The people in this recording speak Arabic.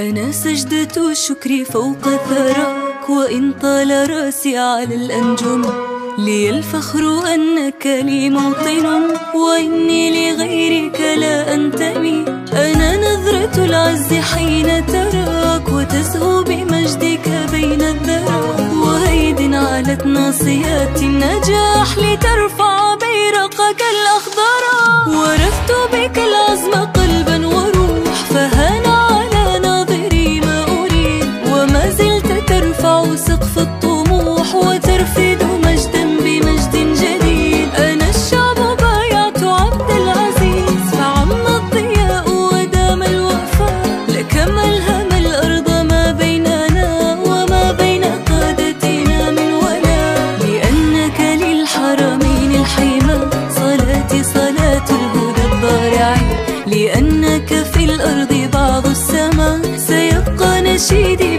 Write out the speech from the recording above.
أنا سجدة الشكر فوق ثراك، وإن طال راسي على الأنجم. لي الفخر أنك لي موطن، وإني لغيرك لا أنتمي. أنا نظرة العز حين تراك، وتزهو بمجدك بين الذرى. وأيد علت ناصيات النجاح، لترفع بيرقك الأخضر. ورثت بك العزم قلبا وروح، فهان على ناظري ما أريد. وما زلت ترفع سقف الطموح، وترفد مجدا بمجد جديد. أنا الشعب بايعت عبد العزيز، فعم الضياء ودام الوفاء. لك ملهم الأرض ما بيننا، وما بين قادتنا من ولاء. لأنك للحرمين الحمى، صلاتي صلاة الهدى الضارع. لأنك في الأرض بعض السماء، سيبقى نشيدي